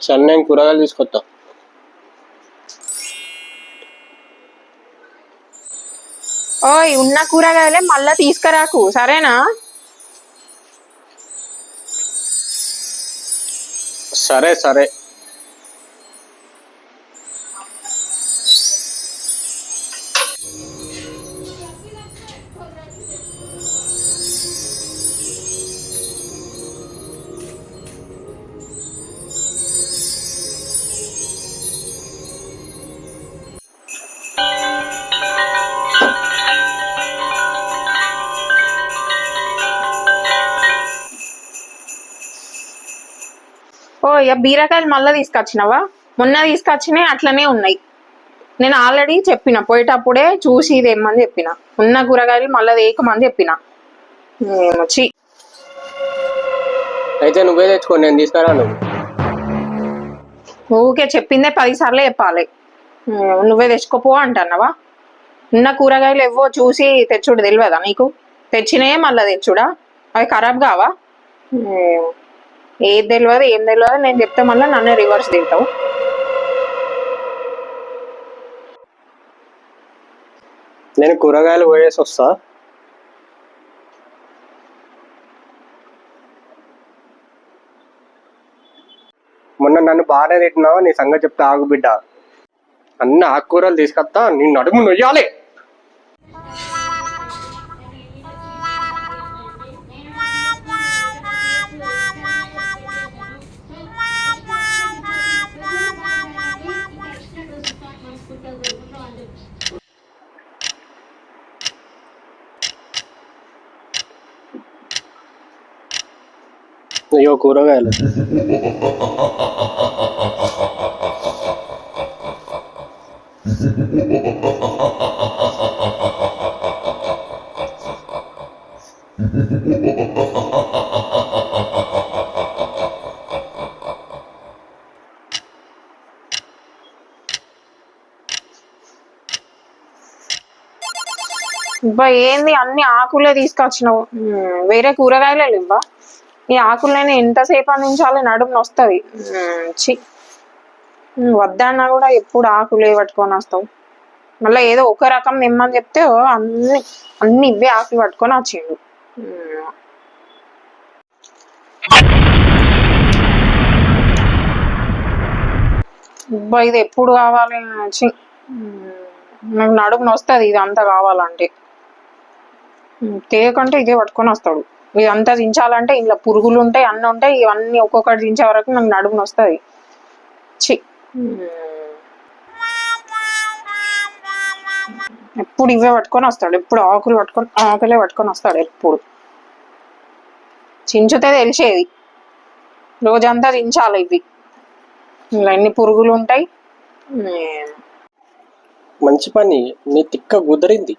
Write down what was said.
సరే నేను కూరగాయలు తీసుకొస్తా. ఓయ్ ఉన్న కూరగాయలే మళ్ళా తీసుకురాకు సరేనా? సరే సరే. ఓ ఇక బీరకాయలు మళ్ళీ తీసుకొచ్చినావా? మొన్న తీసుకొచ్చినాయి అట్లనే ఉన్నాయి. నేను ఆల్రెడీ చెప్పిన పోయేటప్పుడే చూసి ఇదేమని చెప్పిన. ఉన్న కూరగాయలు మళ్ళీ వేయకమని చెప్పిన. వచ్చి అయితే నువ్వే తెచ్చుకో, నేను తీసుకురా. ఊకే చెప్పిందే 10 సార్లు చెప్పాలి. నువ్వే తెచ్చుకోపో అంటున్నావా? ఉన్న కూరగాయలు ఎవ్వో చూసి తెచ్చుడు తెలియదా నీకు? తెచ్చినాయే మళ్ళీ తెచ్చుడా? అవి ఖరాబ్ కావా? ఏది తెలియదు ఏం తెలియదు నేను చెప్తే మళ్ళీ నన్నే రివర్స్ తింటావు. నేను కూరగాయలు పోయేసి వస్తా. మొన్న నన్ను బాగానే తిట్టినావు, నీ సంగతి చెప్తే ఆగు బిడ్డ. అన్ని ఆకుకూరలు తీసుకొస్తా, నీ నడుము నొయ్యాలి. అయ్యో కూరగాయలు. ఏంది అన్ని ఆకులే తీసుకొచ్చినావు? వేరే కూరగాయలే లేవా? ఈ ఆకులైనా ఎంతసేపు అందించాలి? నడుము వస్తుంది. చి వద్దన్నా కూడా ఎప్పుడు ఆకులే పట్టుకొని వస్తావు. మళ్ళీ ఏదో ఒక రకం నిమ్మని చెప్తే అన్ని అన్ని ఇవే ఆకులు పట్టుకొని వచ్చిండు. ఇది ఎప్పుడు కావాలి? నాకు నడుమును వస్తుంది ఇది అంతా కావాలంటే. తేకంటే ఇదే పట్టుకొని వస్తాడు. ఇదంతా దించాలంటే ఇంట్లో పురుగులు ఉంటాయి, అన్నీ ఉంటాయి. ఇవన్నీ ఒక్కొక్కటి దించే వరకు నాకు నడుమును వస్తుంది. చి ఎప్పుడు ఇవే పట్టుకొని వస్తాడు. ఎప్పుడు ఆకులే పట్టుకొని వస్తాడు. ఎప్పుడు చించితే తెలిసేది. రోజంతా దించాలి ఇవి. ఇలా ఎన్ని పురుగులు ఉంటాయి. మంచి పని, నీ తిక్క కుదిరింది.